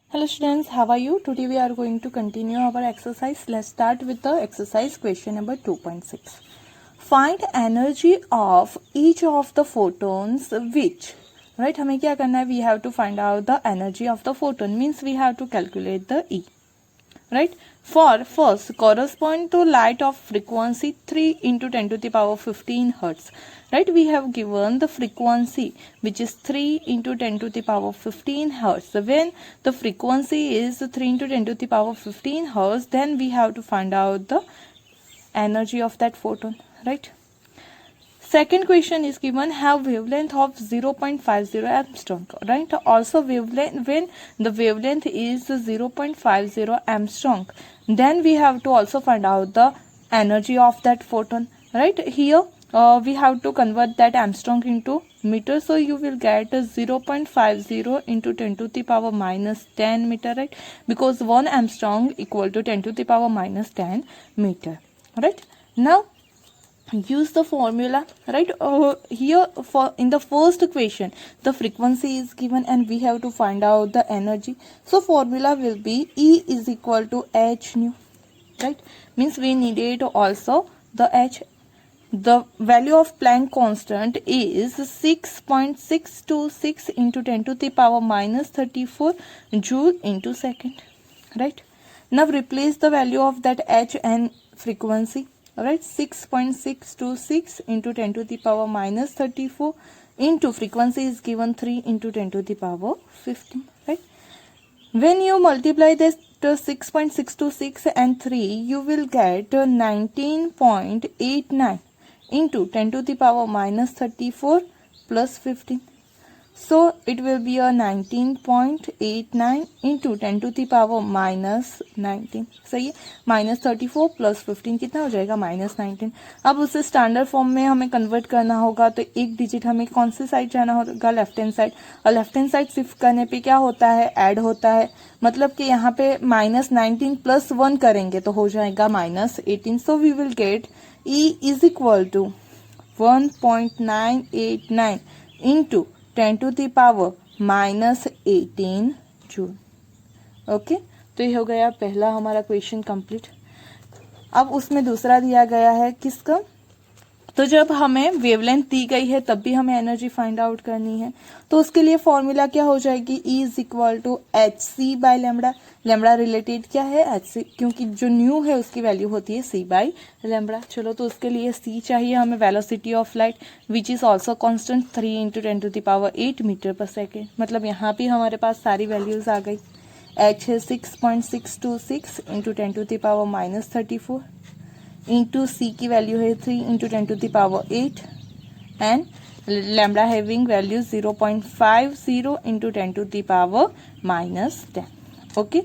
Hello students, how are you? Today we are going to continue our exercise. Let's start with the exercise question number 2.6. Find energy of each of the photons which, right? हमें क्या करना है? We have to find out the energy of the photon, means we have to calculate the E. Right? For first correspond to light of frequency 3 into 10 to the power 15 hertz. Right? We have given the frequency which is 3 into 10 to the power 15 hertz. So when the frequency is 3 into 10 to the power 15 hertz, then we have to find out the energy of that photon. Right? Second question is given, have wavelength of 0.50 Armstrong, right? Also wavelength, when the wavelength is 0.50 Armstrong, then we have to also find out the energy of that photon, right? Here we have to convert that Armstrong into meter, so you will get 0.50 into 10 to the power minus 10 meter, right? Because 1 Armstrong equal to 10 to the power minus 10 meter, right? Now use the formula, right? Here for in the first equation the frequency is given and we have to find out the energy, so formula will be E is equal to h nu, right? Means we needed also the h. The value of Planck constant is 6.626 into 10 to the power minus 34 joule into second, right? Now replace the value of that h and frequency. Alright, 6.626 into 10 to the power minus 34 into frequency is given 3 into 10 to the power 15, right? When you multiply this to 6.626 and 3, you will get 19.89 into 10 to the power minus 34 plus 15. So it will be a 19.89 into 10 to the power minus 19. सही है, minus 34 plus 15 कितना हो जाएगा? Minus 19. अब उसे standard form में हमें convert करना होगा, तो एक डिजिट हमें कौन सी साइड जाना होगा? Left hand side. और लेफ्ट हैंड साइड शिफ्ट करने पे क्या होता है? ऐड होता है. मतलब कि यहाँ पे माइनस 19 प्लस 1 करेंगे तो हो जाएगा minus 18. So we will get E is equal to 1.989 into 10 to the power minus 18 joule. Okay, तो ये हो गया पहला हमारा क्वेश्चन कंप्लीट. अब उसमें दूसरा दिया गया है किसका? तो जब हमें वेवलेंथ दी गई है तब भी हमें एनर्जी फाइंड आउट करनी है, तो उसके लिए फॉर्मूला क्या हो जाएगी? E is equal to H C by lambda. Lambda related क्या है? एच सी, क्योंकि जो न्यू है उसकी वैल्यू होती है सी बाई लेमड़ा. चलो, तो उसके लिए सी चाहिए हमें, velocity of light which is also constant 3 into 10 to the power 8 metre पर सेकेंड. मतलब यहाँ पे हमारे पास सारी वैल्यूज आ गई. एच है 6.626 into 10 to the power minus 34 into c की वैल्यू है 3 into 10 to the power 8 and lambda having value 0.50 into 10 to the power minus 10. Okay,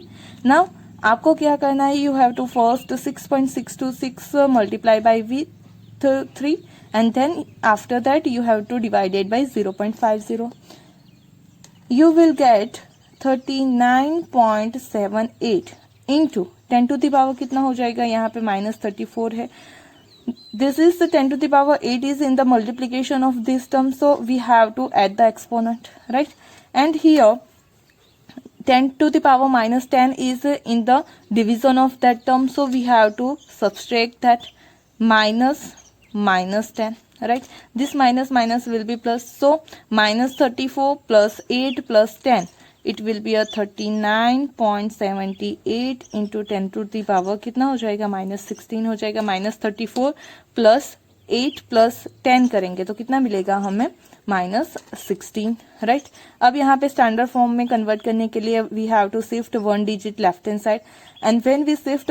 now आपको क्या करना है? You have to first 6.626 multiply by with 3 and then after that you have to divided by 0.50. You will get 39.78 into 10 to the power कितना हो जाएगा? यहाँ पे minus 34 है. This is the 10 to the power 8 is in the multiplication of this term, so we have to add the exponent, right? And here 10 to the power minus 10 is in the division of that term, so we have to subtract that minus 10, right? This minus will be plus, so minus 34 plus 8 plus 10, it will be a 39.78 into 10 to the power कितना हो जाएगा? Minus 16 हो जाएगा. Minus 34 plus 8 plus 10 करेंगे तो कितना मिलेगा हमें? Minus 16, right? अब यहाँ पे स्टैंडर्ड फॉर्म में कन्वर्ट करने के लिए we have to shift 1 digit left hand side, and when we shift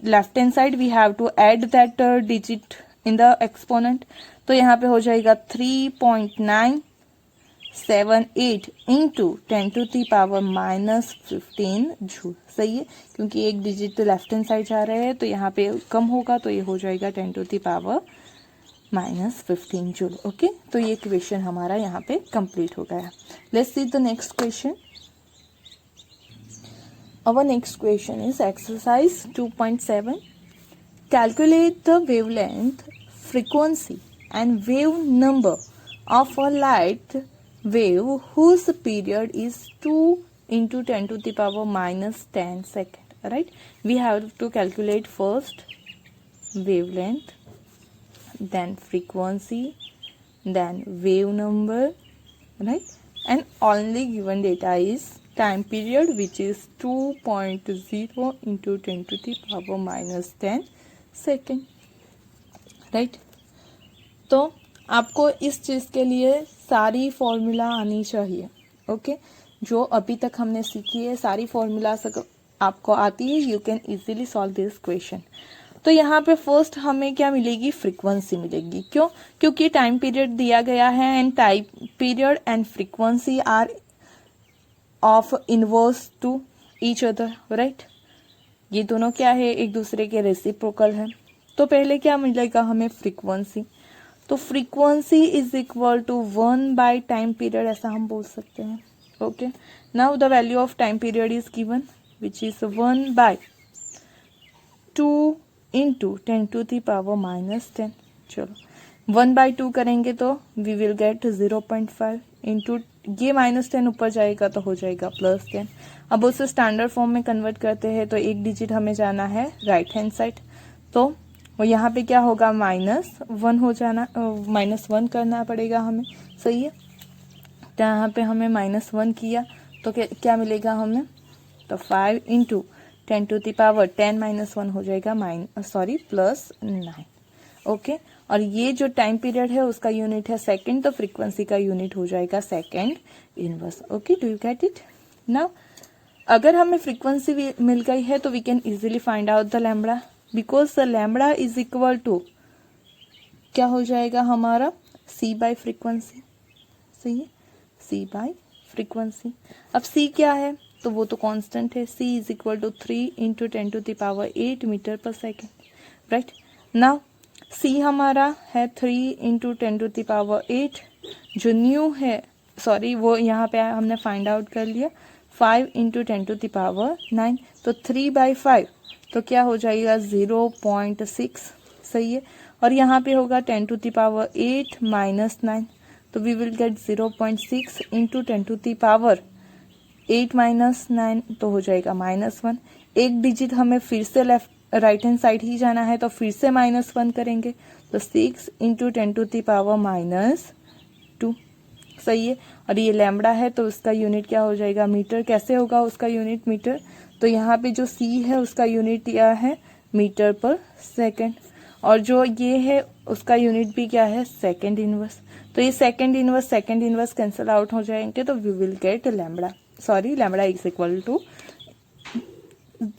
left hand side we have to add that digit in the exponent. तो यहाँ पे हो जाएगा 3.978 into 10 to the power minus 15 joule. सही है, क्योंकि एक डिजिट लेफ्ट हैंड साइड जा रहे हैं तो यहाँ पे कम होगा, तो ये हो जाएगा 10 to the power minus 15 joule. Okay, तो ये क्वेश्चन हमारा यहाँ पे कंप्लीट हो गया. Let's see the next question. Our next question is exercise 2.7. Calculate the wavelength, frequency and wave number of a light wave whose period is 2 into 10 to the power minus 10 second. Right, we have to calculate first wavelength, then frequency, then wave number, right, and only given data is time period, which is 2.0 into 10 to the power minus 10 second. Right, तो आपको इस चीज़ के लिए सारी formula आनी चाहिए. Okay, जो अभी तक हमने सीखी है सारी फॉर्मूला आपको आती है, you can easily solve this question. तो यहाँ पे फर्स्ट हमें क्या मिलेगी, फ्रीक्वेंसी मिलेगी. क्यों? क्योंकि टाइम पीरियड दिया गया है and time period and frequency are of inverse to each other. Right, ये दोनों क्या है, एक दूसरे के रेसिप्रोकल है. तो पहले क्या मिलेगा हमें, फ्रीक्वेंसी. तो frequency is equal to 1 by time period, ऐसा हम बोल सकते हैं. Okay, now the value of time period is given which is 1 by 2 into 10 to the power minus 10. चलो 1 बाय 2 करेंगे तो वी विल गेट 0.5 इंटू ये -10 ऊपर जाएगा तो हो जाएगा +10. अब उसे स्टैंडर्ड फॉर्म में कन्वर्ट करते हैं तो एक डिजिट हमें जाना है राइट हैंड साइड. तो वो यहाँ पे क्या होगा, -1 हो जाना, -1 करना पड़ेगा हमें. सही है, तो यहाँ पे हमें -1 किया तो क्या मिलेगा हमें, तो 5 इंटू 10 टू द पावर 10 - 1 हो जाएगा +9. ओके, और ये जो टाइम पीरियड है उसका यूनिट है सेकंड, तो फ्रीक्वेंसी का यूनिट हो जाएगा second inverse. Okay, do you get it? Now अगर हमें फ्रीक्वेंसी मिल गई है तो we can easily find out the lambda, because the lambda is equal to क्या हो जाएगा हमारा, c बाय फ्रीक्वेंसी. सही है, c बाय फ्रीक्वेंसी. अब c क्या है, तो वो तो कांस्टेंट है. c is equal to 3 into 10 to the power 8 metre पर सेकेंड. राइट, नाउ c हमारा है 3 इंटू 10 टू द पावर 8, जो न्यू है, सॉरी वो यहाँ पे हमने फाइंड आउट कर लिया, 5 इंटू 10 टू द पावर 9. तो 3/5 तो क्या हो जाएगा 0.6. सही है, और यहाँ पे होगा 10 टू द पावर 8 माइनस 9, तो we will get 0.6 into 10 to the power 8 minus 9, तो हो जाएगा -1. एक डिजिट हमें फिर से राइट हैंड साइड ही जाना है तो फिर से -1 करेंगे, तो 6 इंटू 10 टू द पावर -2. सही है, और ये लैम्बडा है तो उसका यूनिट क्या हो जाएगा, मीटर. कैसे होगा उसका यूनिट, मीटर. तो यहाँ पे जो c है उसका यूनिट क्या है, मीटर पर सेकेंड, और जो ये है उसका यूनिट भी क्या है, सेकेंड इनवर्स. तो ये सेकेंड इनवर्स कैंसिल आउट हो जाएंगे, तो we will get lambda, sorry lambda is equal to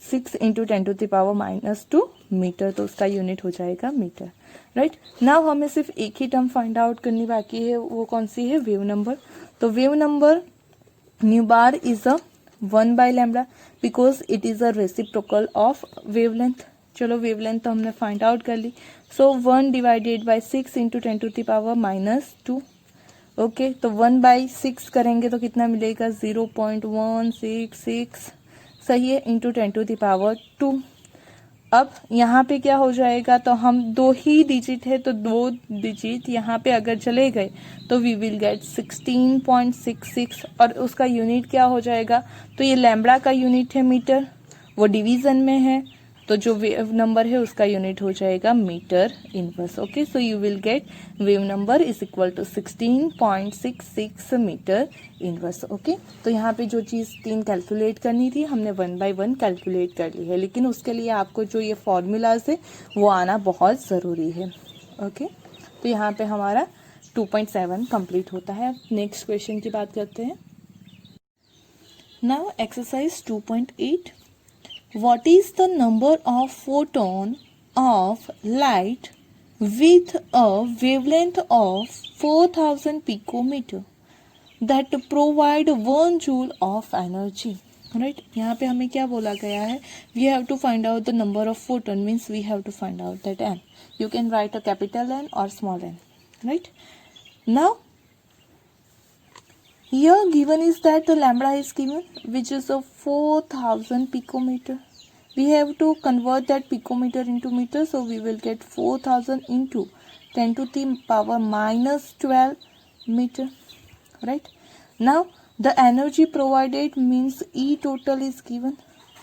6 into 10 to the power -2 metre, तो उसका यूनिट हो जाएगा मीटर. राइट, नाउ हमें सिर्फ एक ही टर्म फाइंड आउट करनी बाकी है, वो कौन सी है, वेव नंबर. तो wave number nu bar is a 1 by lambda, because it is a reciprocal of wavelength. चलो वेवलेंथ तो हमने फाइंड आउट कर ली, so 1 divided by 6 into 10 to the power -2. Okay, तो 1/6 करेंगे तो कितना मिलेगा, 0.166. सही है, इंटू 10 टू द पावर 2. अब यहाँ पे क्या हो जाएगा, तो हम 2 ही डिजिट है तो 2 डिजिट यहाँ पे अगर चले गए तो वी विल गेट 16.66, और उसका यूनिट क्या हो जाएगा, तो ये लैम्बडा का यूनिट है मीटर, वो डिवीजन में है, तो जो वेव नंबर है उसका यूनिट हो जाएगा metre inverse. Okay, so you will get wave number is equal to 16.66 metre inverse. Okay, तो यहाँ पे जो चीज़ 3 कैलकुलेट करनी थी हमने 1 बाय 1 कैलकुलेट कर ली है, लेकिन उसके लिए आपको जो ये फॉर्मूलाज है वो आना बहुत ज़रूरी है. ओके, तो यहाँ पे हमारा 2.7 कंप्लीट होता है. नेक्स्ट क्वेश्चन की बात करते हैं. Now exercise 2.8. What is the number of photon of light with a wavelength of 4000 picometer that provide 1 joule of energy? Right? यहाँ पे हमें क्या बोला गया है, we have to find out the number of photon, means we have to find out that n. You can write a capital N or small n. Right? Now here given is that the lambda is given, which is a 4000 picometer. We have to convert that picometer into meter, so we will get 4000 into 10 to the power -12 meter. Right? Now the energy provided means E total is given,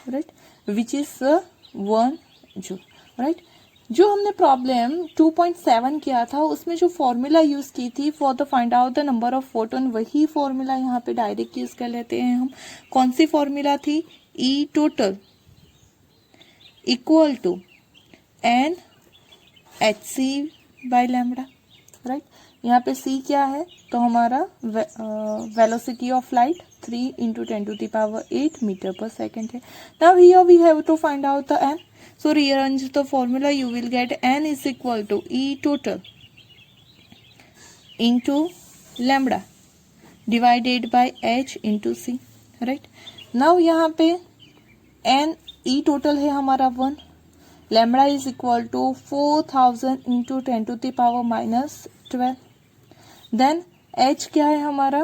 right, which is 1 joule, right. जो हमने problem 2.7 किया था उसमें जो formula use की थी for the find out the number of photon, वही formula यहाँ पे डायरेक्ट यूज कर लेते हैं हम। कौन सी फॉर्मूला थी? E total equal to N H C by lambda, right. यहाँ पे सी क्या है? तो हमारा velocity of light 3 into 10⁸ metre पर सेकेंड है। Now here we have to find out the N. So rearrange the formula, you will get n is equal to E total into lambda divided by h into c, right. Now यहाँ पे n E total है हमारा 1, lambda is equal to 4000 into 10⁻⁻12, then h क्या है हमारा?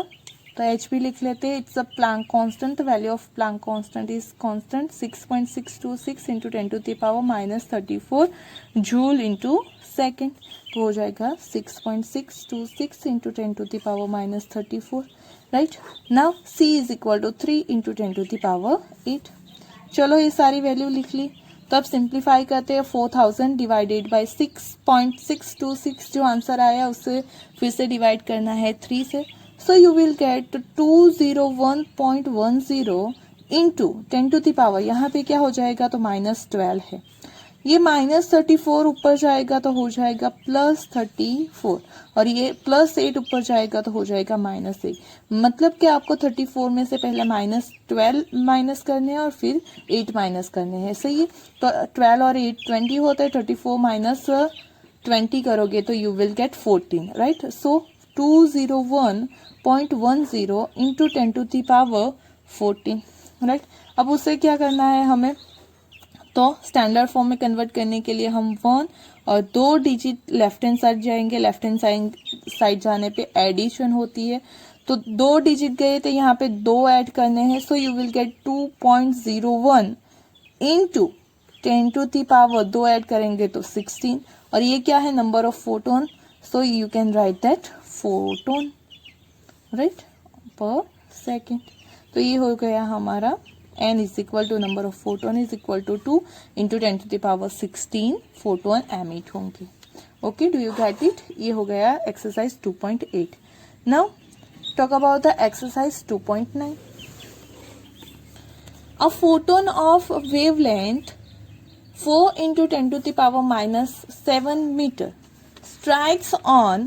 तो h भी लिख लेते हैं, it's a Planck constant, the value of Planck constant is constant 6.626 into 10⁻⁻34 joule into second, तो हो जाएगा 6.626 into 10⁻⁻34, right. Now c is equal to 3 into 10⁸. चलो ये सारी वैल्यू लिख ली, तो अब सिंप्लीफाई करते हैं। 4000 डिवाइडेड बाई 6.626 जो आंसर आया उससे फिर से डिवाइड करना है 3 से, so you will get 201.10 into 10⁻, यहाँ पे क्या हो जाएगा? तो -12 है, ये -34 ऊपर जाएगा तो हो जाएगा +34, और ये +8 ऊपर जाएगा तो हो जाएगा -8। मतलब कि आपको 34 में से पहले -12 माइनस करने हैं और फिर 8 माइनस करने हैं, सही है। तो 12 और 8 20 होता है, 34 माइनस 20 करोगे तो you will gate 14, right. So 201.10 into 10⁻14, right. अब उसे क्या करना है हमें? तो स्टैंडर्ड फॉर्म में कन्वर्ट करने के लिए हम 1 और 2 डिजिट लेफ्ट हैंड साइड जाएंगे, लेफ्ट हैंड साइड जाने पे एडिशन होती है, तो 2 डिजिट गए तो यहाँ पे 2 ऐड करने हैं, so you will get 2.01 into 10⁻, 2 add करेंगे तो 16, और ये क्या है? Number of photon, so you can write that photon, right, per second. तो ये हो गया हमारा n is equal to number of photon is equal to 2 into 10⁻16 photon emit होंगे। Okay, do you get it? ये हो गया exercise 2.8। Now talk about the exercise 2.9। A photon of wavelength 4 into 10⁻⁻7 metre strikes on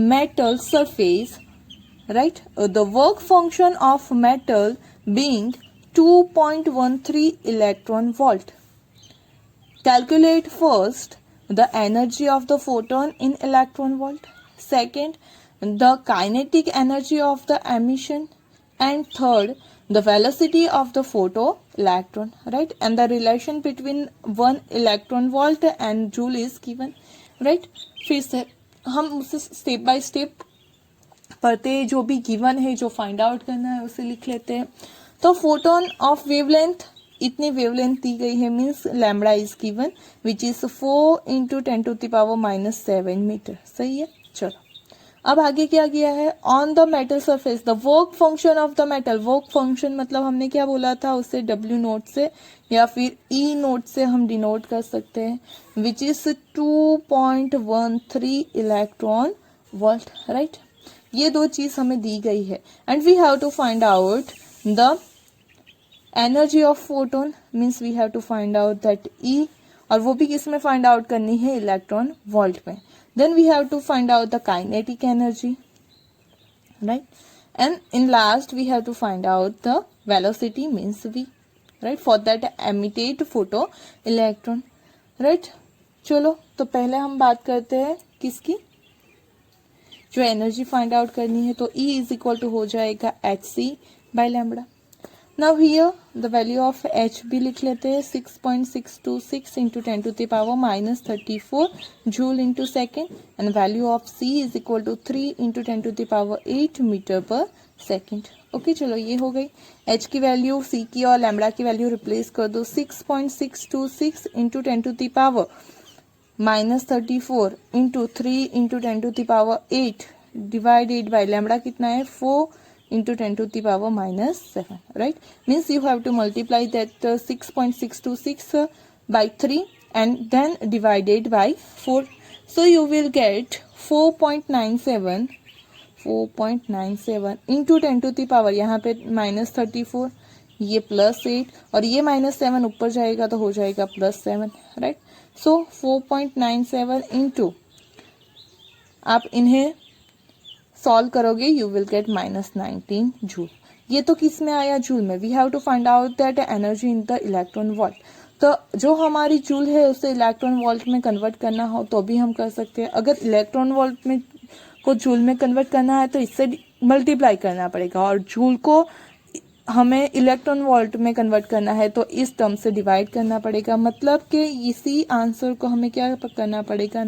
metal surface, right, the work function of metal being 2.13 electron volt. Calculate first the energy of the photon in electron volt, second the kinetic energy of the emission, and third the velocity of the photo electron, right, and the relation between 1 electron volt and joule is given, right। फिर से हम उसे step by step पढ़ते हैं, जो भी given है जो फाइंड आउट करना है उसे लिख लेते हैं। तो फोटोन ऑफ वेवलेंथ, इतनी वेवलेंथ दी गई है, means lambda is given which is 4 into 10⁻⁻7 metre, सही है। चलो अब आगे क्या किया है? On the metal surface the work function of the metal, work function मतलब हमने क्या बोला था उसे W नोट से या फिर E नोट से हम डिनोट कर सकते हैं, which is 2.13 electron volt, right. ये दो चीज हमें दी गई है and we have to find out the energy of photon, means we have to find out that E, और वो भी किस में फाइंड आउट करनी है? इलेक्ट्रॉन वोल्ट में। Then we have to find out the kinetic energy, right, and in last we have to find out the velocity, means v, right, for that emitted photo electron, right। चलो तो पहले हम बात करते हैं किसकी? जो एनर्जी फाइंड आउट करनी है, तो E इज इक्वल टू हो जाएगा hc by lambda. Now here the value of h भी लिख लेते हैं, 6.626 into 10⁻⁻34 joule into second, and value of c is equal to 3 into 10⁸ metre पर सेकेंड। ओके, चलो ये हो गई h की वैल्यू, c की और लैम्बडा की वैल्यू रिप्लेस कर दो। 6.626 into 10⁻⁻34 into 3 into 10⁸ divided by lambda कितना है? 4 into 10 to the power minus 7, right? Means you have to multiply that 6.626 by 3 and then divided by 4. So you will get 4.97 into 10 to the power, यहाँ पे -34, ये +8 और ये -7 ऊपर जाएगा तो हो जाएगा +7, राइट? सो 4.97 इंटू, आप इन्हें सॉल्व करोगे यू विल गेट -19 जूल. ये तो किस में आया? जूल में. We have to find out that energy in the electron volt. तो जो हमारी जूल है उसे इलेक्ट्रॉन वोल्ट में कन्वर्ट करना हो तो भी हम कर सकते हैं. अगर इलेक्ट्रॉन वोल्ट में को जूल में कन्वर्ट करना है तो इससे मल्टीप्लाई करना पड़ेगा, और जूल को हमें इलेक्ट्रॉन वोल्ट में कन्वर्ट करना है तो इस टर्म से डिवाइड करना पड़ेगा. मतलब कि इसी आंसर को हमें क्या करना पड़ेगा?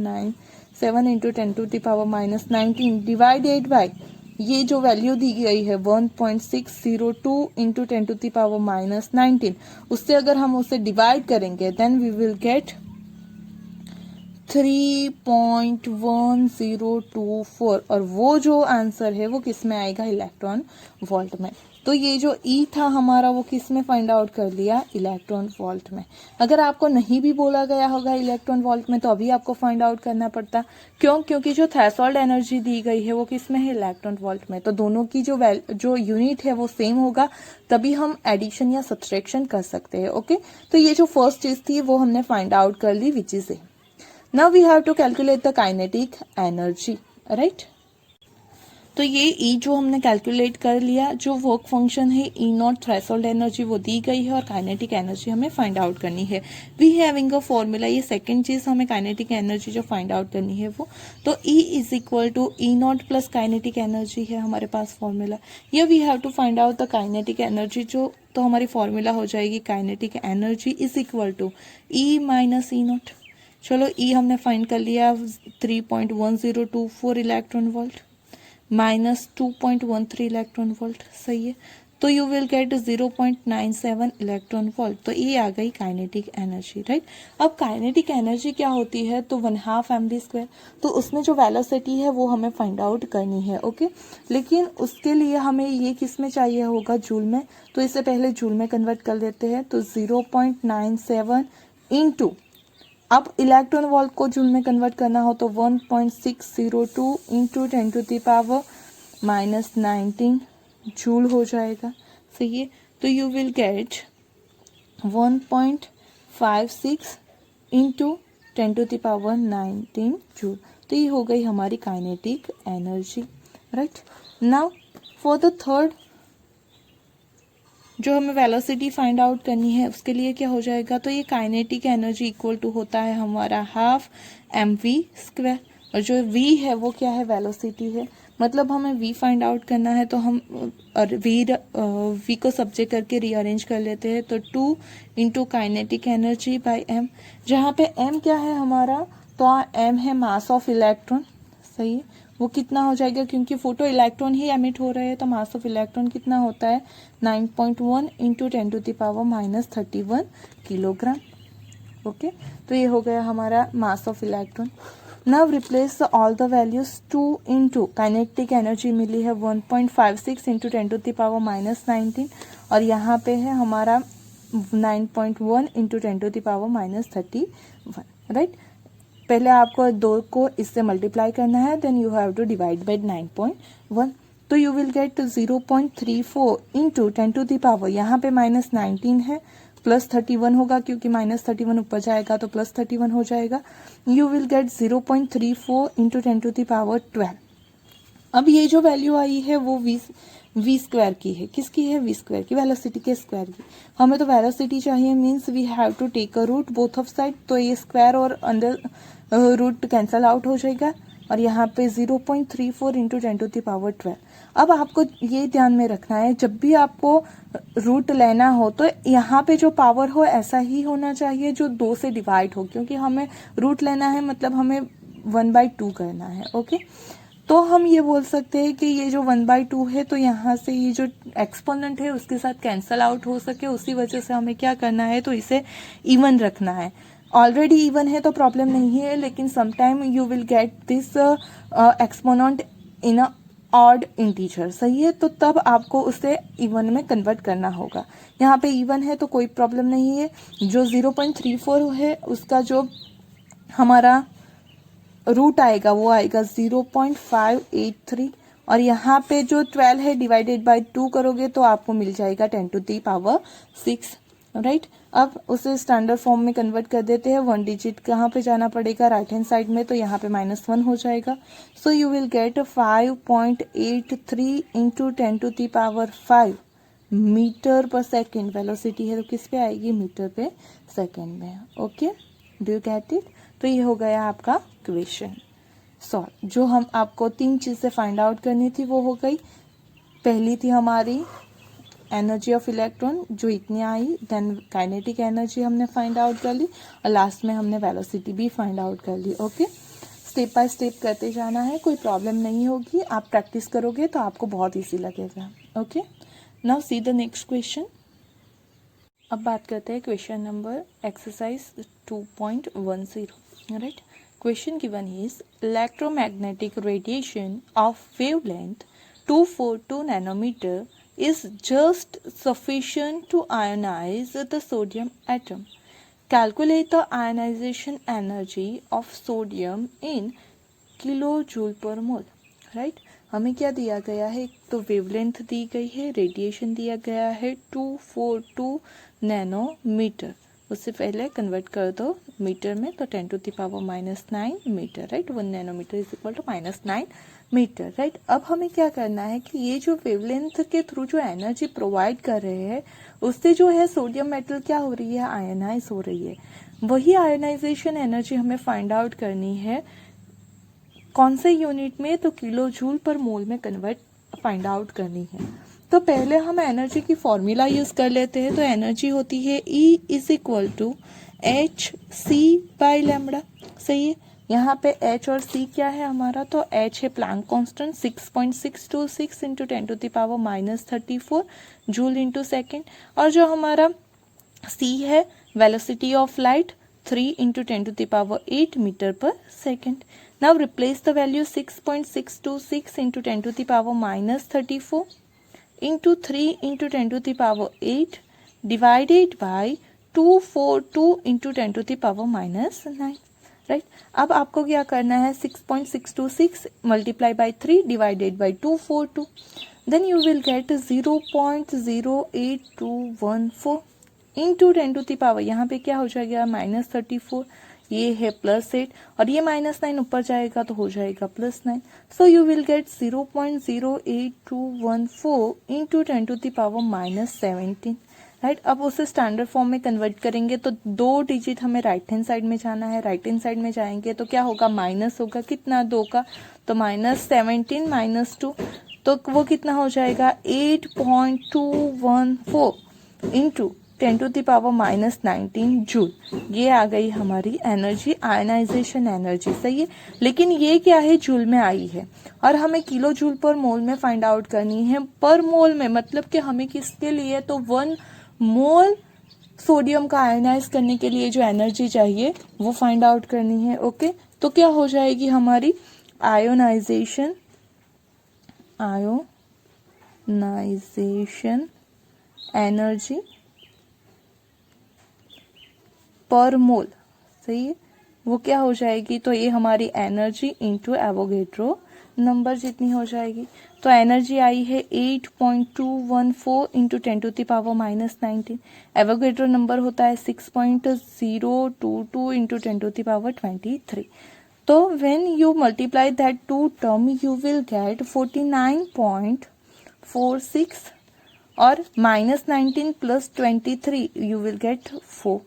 7 into 10 to the power -19 divided by ये जो वैल्यू दी गई है 1.602 इंटू 10 टू द पावर -19, उससे अगर हम उसे डिवाइड करेंगे देन वी विल गेट 3.1024, और वो जो आंसर है वो किस में आएगा? इलेक्ट्रॉन वोल्ट में. तो ये जो ई था हमारा वो किस में फाइंड आउट कर लिया? इलेक्ट्रॉन वोल्ट में. अगर आपको नहीं भी बोला गया होगा इलेक्ट्रॉन वोल्ट में तो अभी आपको फाइंड आउट करना पड़ता. क्यों? क्योंकि जो थ्रेशोल्ड एनर्जी दी गई है वो किस में है? इलेक्ट्रॉन वोल्ट में. तो दोनों की जो यूनिट है वो सेम होगा, तभी हम एडिशन या सब्सट्रैक्शन कर सकते हैं. ओके, तो ये जो फर्स्ट चीज थी वो हमने फाइंड आउट कर ली, which is a. Now we have to calculate the kinetic energy, right? तो ये ई जो हमने कैलकुलेट कर लिया, जो वर्क फंक्शन है ई नॉट थ्रेशोल्ड एनर्जी वो दी गई है, और काइनेटिक एनर्जी हमें फाइंड आउट करनी है. We having a formula. ये सेकंड चीज हमें काइनेटिक एनर्जी जो फाइंड आउट करनी है वो, तो E is equal to E naught plus kinetic energy है हमारे पास फॉर्मूला. ये we have to find out the kinetic energy, जो तो हमारी फॉर्मूला हो जाएगी kinetic energy is equal to E minus E naught. चलो ई हमने फाइंड कर लिया 3.1024 electron volt minus 2.13 electron volt, सही है. तो you will gate 0.97 electron volt. तो ये आ गई काइनेटिक एनर्जी, राइट? अब काइनेटिक एनर्जी क्या होती है? तो 1/2 mv². तो उसमें जो वेलोसिटी है वो हमें फाइंड आउट करनी है. ओके, लेकिन उसके लिए हमें ये किस में चाहिए होगा? जूल में. तो इससे पहले जूल में कन्वर्ट कर देते हैं. तो 0.97 इंटू, अब इलेक्ट्रॉन वोल्ट को जूल में कन्वर्ट करना हो तो 1.602 into 10 to the power -19 joule हो जाएगा, सही है. तो you will get 1.56 into 10 to the power 19 joule. तो ये हो गई हमारी kinetic energy, right? Now for the third, जो हमें वेलोसिटी फाइंड आउट करनी है उसके लिए क्या हो जाएगा? तो ये काइनेटिक एनर्जी इक्वल टू होता है हमारा 1/2 mv², और जो v है वो क्या है? वेलोसिटी है. मतलब हमें v फाइंड आउट करना है तो हम v को सब्जेक्ट करके रीअरेंज कर लेते हैं. तो 2 into kinetic energy by m, जहाँ पे m क्या है हमारा? तो m है मास ऑफ इलेक्ट्रॉन, सही है. वो कितना हो जाएगा? क्योंकि फोटो इलेक्ट्रॉन ही एमिट हो रहे हैं तो मास ऑफ इलेक्ट्रॉन कितना होता है? 9.1 into 10 to the power -31 kilogram. Okay, तो ये हो गया हमारा mass of electron. Now replace all the values. 2 into kinetic energy मिली है 1.56 इंटू 10 टू द पावर -19, और यहाँ पे है हमारा 9.1 into 10 to the power -31, right? पहले आपको 2 को इससे मल्टीप्लाई करना है, then you have to divide by 9.1. तो you will get 0.34 into 10 to the power, यहाँ पे -19 है, +31 होगा क्योंकि -31 ऊपर जाएगा तो +31 हो जाएगा. You will get 0.34 into 10 to the power 12. अब ये जो वैल्यू आई है वो v स्क्वायर की है. किसकी है? v स्क्वायर की, वेलोसिटी के स्क्वायर की. हमें तो वेलोसिटी चाहिए, means we have to take a root both of side. तो ये स्क्वायर और अंदर रूट कैंसल आउट हो जाएगा, और यहाँ पे 0.34 इंटू 10 टू द पावर 12. अब आपको ये ध्यान में रखना है, जब भी आपको रूट लेना हो तो यहाँ पे जो पावर हो ऐसा ही होना चाहिए जो 2 से डिवाइड हो, क्योंकि हमें रूट लेना है मतलब हमें 1/2 करना है. ओके, तो हम ये बोल सकते हैं कि ये जो 1/2 है तो यहाँ से ये जो एक्सपोनेंट है उसके साथ कैंसल आउट हो सके, उसी वजह से हमें क्या करना है? तो इसे इवन रखना है. ऑलरेडी इवन है तो प्रॉब्लम नहीं है, लेकिन sometime you will get this exponent in a odd integer, सही है, तो तब आपको उसे इवन में कन्वर्ट करना होगा। यहाँ पे इवन है तो कोई प्रॉब्लम नहीं है। जो 0.34 है उसका जो हमारा रूट आएगा वो आएगा 0.583, और यहाँ पे जो 12 है डिवाइडेड बाय 2 करोगे तो आपको मिल जाएगा 10⁶, राइट। अब उसे स्टैंडर्ड फॉर्म में कन्वर्ट कर देते हैं। 1 डिजिट कहाँ पे जाना पड़ेगा, राइट हैंड साइड में, तो यहाँ पे -1 हो जाएगा। So you will get 5.83 into 10⁵ metre पर सेकेंड। वेलोसिटी है तो किस पे आएगी, मीटर पे सेकेंड में। Okay, do you get it. तो ये हो गया आपका क्वेश्चन सॉल्व। जो हम आपको 3 चीजें फाइंड आउट करनी थी वो हो गई। पहली थी हमारी एनर्जी ऑफ इलेक्ट्रॉन जो इतनी आई, देन काइनेटिक एनर्जी हमने फाइंड आउट कर ली, और लास्ट में हमने वेलोसिटी भी फाइंड आउट कर ली। ओके, स्टेप बाय स्टेप करते जाना है, कोई प्रॉब्लम नहीं होगी। आप प्रैक्टिस करोगे तो आपको बहुत ईजी लगेगा। Okay, now see the next question. अब बात करते हैं question number exercise 2.10, right. Question given is electromagnetic radiation of wavelength 242 nanometer is just sufficient to ionize the sodium atom. Calculate the ionization energy of sodium in kilojoule per mole. Right, हमें क्या दिया गया है, तो wavelength दी गई है, radiation दिया गया है 242 नैनोमीटर। उससे पहले कन्वर्ट कर दो मीटर में, तो 10⁻⁹ metre, right. 1 nanometre is equal to -9 metre, right. अब हमें क्या करना है कि ये जो वेवलेंथ के थ्रू जो एनर्जी प्रोवाइड कर रहे हैं उससे जो है सोडियम मेटल क्या हो रही है, आयनाइज हो रही है। वही आयनाइजेशन एनर्जी हमें फाइंड आउट करनी है कौन से यूनिट में, तो किलो जूल पर मोल में कन्वर्ट फाइंड आउट करनी है। तो पहले हम एनर्जी की फॉर्मूला यूज कर लेते हैं। तो एनर्जी होती है E is equal to hc/λ, सही है। यहाँ पे H और C क्या है हमारा, तो H है Planck constant 6.626 into 10⁻⁻34 joule into second, और जो हमारा C है velocity of light 3 into 10⁸ metre पर second. Now replace the value 6.626 into 10⁻⁻34 into 3 into 10⁸ divided by 242 into 10⁻�9, right. अब आपको क्या करना है, 6.626 multiply by 3 divided by 242, then you will get 0.08214 into 10⁻, यहाँ पे क्या हो जाएगा -34, ये है +8, और ये -9 ऊपर जाएगा तो हो जाएगा +9। सो you will get 0.08214 into 10⁻⁻17, right. अब उसे स्टैंडर्ड फॉर्म में कन्वर्ट करेंगे तो 2 डिजिट हमें राइट हैंड साइड में जाना है। राइट हैंड साइड में जाएंगे तो क्या होगा, माइनस होगा कितना, 2 का, तो -17 -2, तो वो कितना हो जाएगा 8.214 इंटू 10⁻⁻19 जूल। ये आ गई हमारी एनर्जी, आयनाइजेशन एनर्जी, सही है। लेकिन ये क्या है, जूल में आई है, और हमें किलो जूल पर मोल में फाइंड आउट करनी है। पर मोल में मतलब कि हमें किसके लिए, तो 1 मोल सोडियम का आयनाइज करने के लिए जो एनर्जी चाहिए वो फाइंड आउट करनी है। ओके, तो क्या हो जाएगी हमारी आयोनाइजेशन एनर्जी पर मोल, सही है, वो क्या हो जाएगी, तो ये हमारी एनर्जी इंटू एवोगेड्रो नंबर जितनी हो जाएगी। तो एनर्जी आई है 8.214 इंटू 10⁻⁻19, एवोगेड्रो नंबर होता है 6.022 इंटू 10⁻23। तो when you multiply that two term you will get 49.46, और -19 + 23 यू विल गेट 4,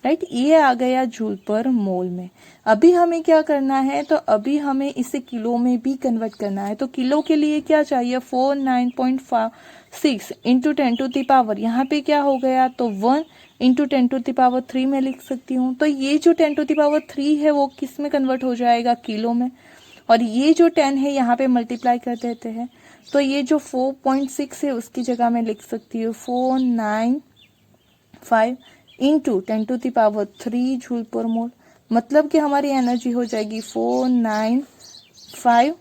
राइट। ये आ गया जूल पर मोल में। अभी हमें क्या करना है, तो अभी हमें इसे किलो में भी कन्वर्ट करना है। तो किलो के लिए क्या चाहिए, 49.6 इंटू 10⁻, यहाँ पे क्या हो गया, तो 1 इंटू 10⁻3 में लिख सकती हूँ। तो ये जो 10⁻3 है वो किस में कन्वर्ट हो जाएगा, किलो में, और ये जो 10 है यहाँ पे मल्टीप्लाई कर देते हैं। तो ये जो 4.6 है उसकी जगह में लिख सकती हूँ 495 इंटू 10⁻3 जूल पर मोल, मतलब कि हमारी एनर्जी हो जाएगी 495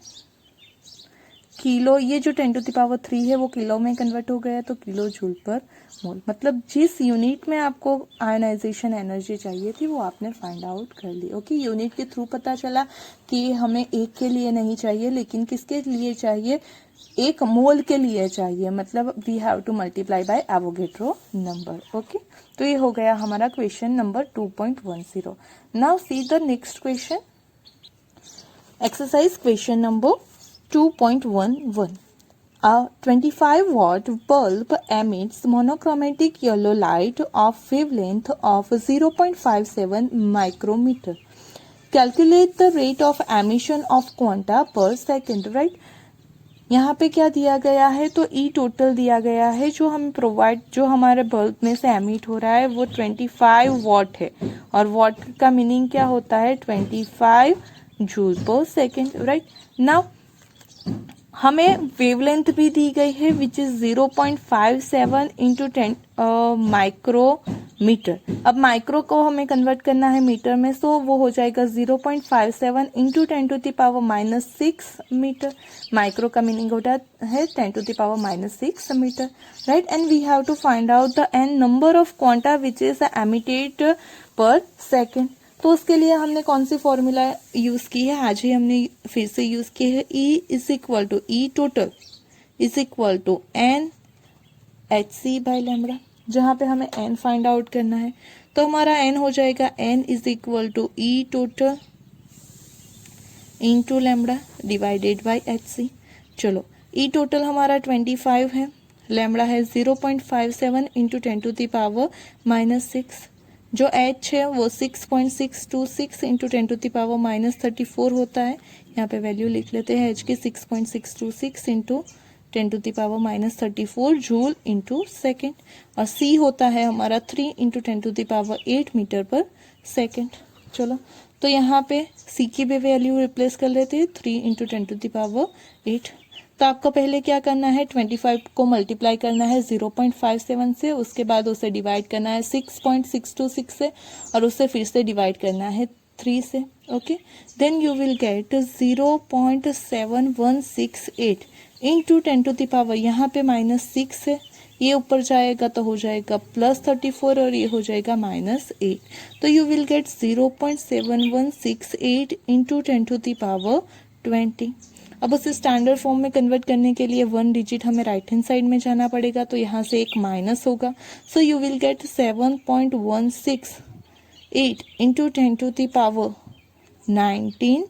किलो, ये जो 10⁻³ है वो किलो में कन्वर्ट हो गया, तो किलो जूल पर मोल, मतलब जिस यूनिट में आपको आयनाइजेशन एनर्जी चाहिए थी वो आपने फाइंड आउट कर ली। ओके, यूनिट के थ्रू पता चला कि हमें एक के लिए नहीं चाहिए, लेकिन किसके लिए चाहिए, एक मोल के लिए चाहिए, मतलब we have to multiply by Avogadro number. Okay, तो ये हो गया हमारा question number 2.10। Now see the next question, exercise question number 2.11. A 25-watt bulb emits monochromatic yellow light of wavelength of 0.57 micrometer. Calculate the rate of emission of quanta per second. Right? यहाँ पे क्या दिया गया है, तो ई total दिया गया है जो हमें प्रोवाइड, जो हमारे बल्ब में से एमिट हो रहा है वो 25 वॉट है, और वॉट का मीनिंग क्या होता है, 25 जूल पर सेकेंड। राइट, नाउ हमें वेवलेंथ भी दी गई है विच इज 0.57 इंटू 10 माइक्रोमीटर। अब माइक्रो को हमें कन्वर्ट करना है मीटर में, सो वो हो जाएगा 0.57 इंटू 10⁻⁻6 मीटर। माइक्रो का मीनिंग होता है 10⁻⁻6 metre. Right, and we have to find out the N number of quanta which is emitted per second. तो उसके लिए हमने कौन सी फॉर्मूला यूज की है, आज ही हमने फिर से यूज की है, E is equal to E total is equal to N H C by lambda, जहां पे हमें एन फाइंड आउट करना है। तो हमारा एन हो जाएगा N is equal to E total into lambda divided by H C. चलो, ई टोटल हमारा 25 है, लैम्बडा है 0.57 इंटू 10⁻⁻6, जो h है वो 6.626 इंटू 10⁻⁻34 होता है। यहाँ पे वैल्यू लिख लेते हैं h की, 6.626 इंटू 10⁻⁻34 जूल इंटू सेकेंड, और c होता है हमारा 3 इंटू 10⁸ मीटर पर सेकेंड। चलो, तो यहाँ पे c की भी वैल्यू रिप्लेस कर लेते हैं, 3 इंटू 10⁸। तो आपको पहले क्या करना है, 25 को मल्टीप्लाई करना है 0.57 से, उसके बाद उसे डिवाइड करना है 6.626 से, और उसे फिर से डिवाइड करना है 3 से। Okay, then you will get 0.7168 into 10⁻, यहाँ पे -6 है, ये ऊपर जाएगा तो हो जाएगा +34 और ये हो जाएगा -8, तो यू विल गेट 0.7168 इंटू 10⁻20। अब उसे स्टैंडर्ड फॉर्म में कन्वर्ट करने के लिए 1 डिजिट हमें राइट हैंड साइड में जाना पड़ेगा, तो यहाँ से एक माइनस होगा, so you will gate 7.168 into 10⁻19।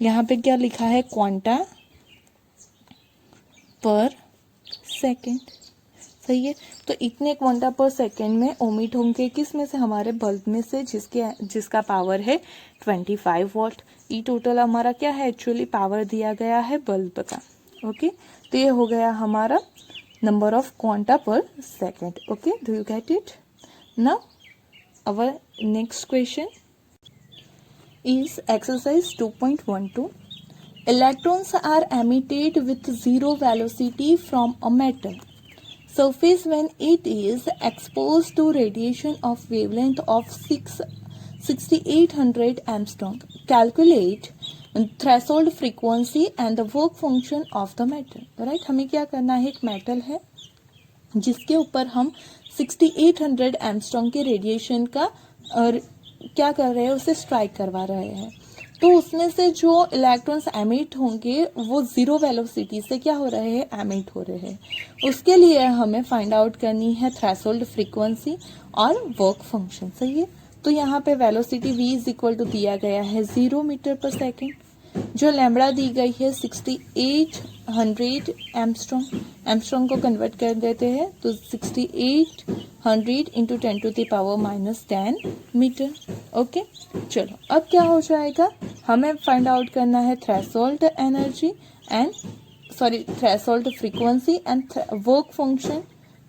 यहाँ पे क्या लिखा है, क्वांटा पर सेकेंड। सही है, तो इतने क्वांटा पर सेकेंड में ओमिट होंगे किस में से, हमारे बल्ब में से, जिसका पावर है 25 वॉट। ई टोटल हमारा क्या है, एक्चुअली पावर दिया गया है बल्ब का। ओके, तो ये हो गया हमारा नंबर ऑफ क्वांटा पर second. Okay, do you get it? Now our next question is exercise 2.12. Electrons are emitted with zero velocity from a metal surface when it is exposed to radiation of wavelength of 6800 Armstrong. Calculate threshold frequency and the work function of the metal. Right, हमें क्या करना है, एक metal है जिसके ऊपर हम 6800 Armstrong के रेडिएशन का क्या कर रहे हैं, उसे स्ट्राइक करवा रहे हैं। तो उसमें से जो इलेक्ट्रॉन्स एमिट होंगे वो जीरो वेलोसिटी से क्या हो रहे हैं, एमिट हो रहे हैं। उसके लिए हमें फाइंड आउट करनी है थ्रेशोल्ड फ्रीक्वेंसी और वर्क फंक्शन। सही है, तो यहाँ पे velocity v is equal to दिया गया है 0 मीटर पर सेकेंड, जो लैम्बडा दी गई है 6800 एमस्ट्रॉन्ग को कन्वर्ट कर देते हैं, तो 6800 इंटू 10⁻⁻10 मीटर। ओके, चलो अब क्या हो जाएगा, हमें फाइंड आउट करना है threshold energy and threshold frequency and work function,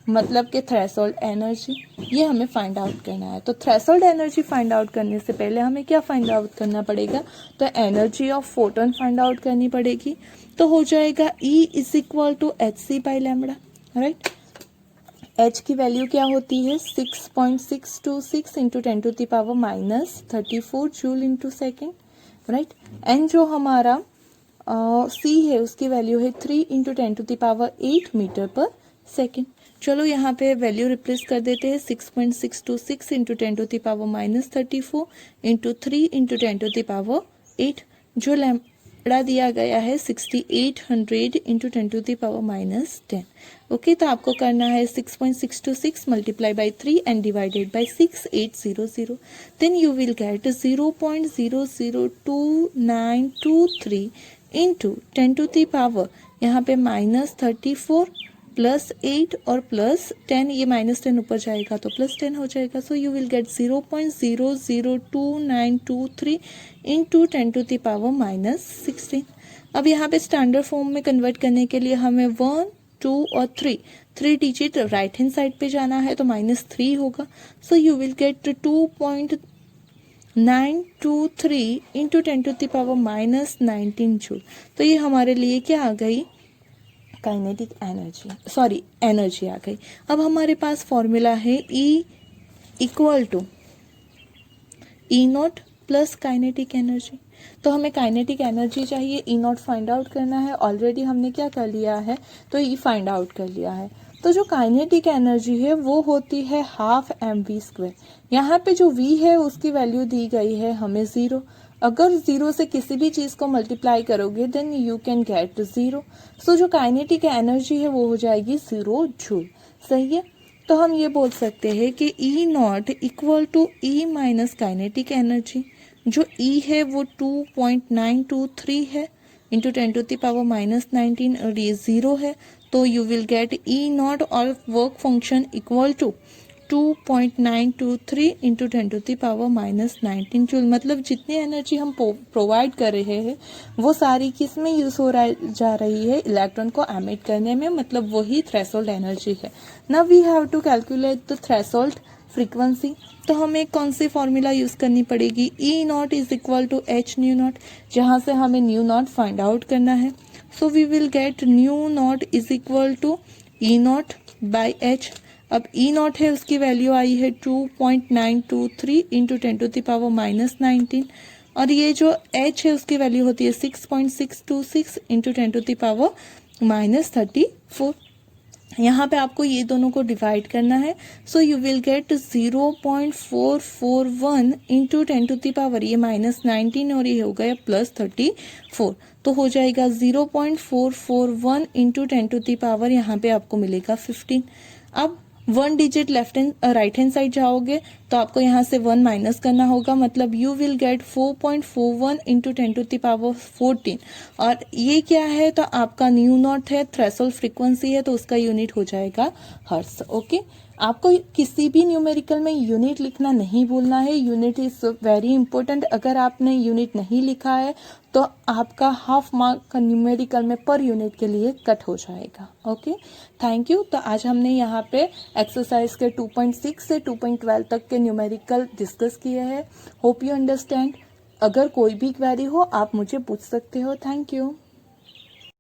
मतलब कि थ्रेशोल्ड एनर्जी, ये हमें फाइंड आउट करना है। तो थ्रेशोल्ड एनर्जी फाइंड आउट करने से पहले हमें क्या फाइंड आउट करना पड़ेगा, तो energy of photon find out करनी पड़ेगी। तो हो जाएगा E is equal to H C by lambda. Right, H की वैल्यू क्या होती है, 6.626 into 10⁻⁻34 joule into second. Right, and जो हमारा सी है उसकी वैल्यू है 3 इंटू 10⁸ मीटर पर सेकेंड। चलो यहाँ पे वैल्यू रिप्लेस कर देते हैं 6.626 इंटू 10⁻34 इंटू 3 इंटू 10⁸। जो लैम्बडा दिया गया है 6800 इंटू 10⁻10। ओके, तो आपको करना है 6.626 multiply by 3 and divided by 6800, then you will get 0.0022923 into 10⁻, यहाँ पे -34 +8 और +10, ये -10 ऊपर जाएगा तो +10 हो जाएगा। So you will get 0.0022923 into 10⁻16। अब यहाँ पे स्टैंडर्ड फॉर्म में कन्वर्ट करने के लिए हमें 1, 2 और 3 डिजिट राइट हैंड साइड पे जाना है तो -3 होगा। So you will get 2.923 into 10⁻19 joule. तो ये हमारे लिए क्या आ गई, काइनेटिक एनर्जी, सॉरी एनर्जी आ गई। अब हमारे पास फॉर्मूला है E equal to E0 plus kinetic energy. तो हमें काइनेटिक एनर्जी चाहिए, E0 फाइंड आउट करना है। ऑलरेडी हमने क्या कर लिया है, तो E फाइंड आउट कर लिया है। तो जो काइनेटिक एनर्जी है वो होती है ½ mv²। यहाँ पे जो V है उसकी वैल्यू दी गई है हमें 0। अगर 0 से किसी भी चीज को मल्टीप्लाई करोगे देन यू कैन गेट 0। सो जो काइनेटिक एनर्जी है वो हो जाएगी 0 जूल। सही है, तो हम ये बोल सकते हैं कि E0 equal to E minus kinetic energy. जो E है वो 2.923 है इंटू 10⁻19 और ये 0 है, तो यू विल गेट E0 और work function equal to 2.923 into 10⁻19 joule. मतलब जितनी एनर्जी हम प्रोवाइड कर रहे हैं वो सारी किस में यूज हो जा रही है, इलेक्ट्रॉन को एमिट करने में, मतलब वही थ्रेशोल्ड एनर्जी है। Now we have to calculate the threshold frequency. तो हमें कौन सी फॉर्मूला यूज करनी पड़ेगी, E0 is equal to h nu naught, जहाँ से हमें न्यू नॉट फाइंड आउट करना है। So we will get nu naught is equal to E0 by h। अब E0 है उसकी वैल्यू आई है 2.923 इंटू 10⁻19 और ये जो h है उसकी वैल्यू होती है 6.626 इंटू 10⁻34। यहाँ पे आपको ये दोनों को डिवाइड करना है। सो यू विल गेट 0.441 इंटू 10⁻, ये -19 और ये हो गया +34, तो हो जाएगा 0.441 इंटू 10⁻, यहाँ पे आपको मिलेगा 15। अब 1 digit left hand right hand side जाओगे तो आपको यहाँ से 1 माइनस करना होगा, मतलब यू विल गेट 4.41 इंटू 10⁻14। और ये क्या है, तो आपका न्यू नॉट है, थ्रेशोल्ड फ्रीक्वेंसी है, तो उसका यूनिट हो जाएगा हर्ट्ज। ओके, आपको किसी भी न्यूमेरिकल में यूनिट लिखना नहीं भूलना है। Unit is very important. अगर आपने यूनिट नहीं लिखा है तो आपका ½ मार्क का न्यूमेरिकल में पर यूनिट के लिए कट हो जाएगा। Okay, thank you. तो आज हमने यहाँ पे एक्सरसाइज के 2.6 से 2.12 तक के न्यूमेरिकल डिस्कस किए हैं। Hope you understand. अगर कोई भी क्वेरी हो आप मुझे पूछ सकते हो। Thank you.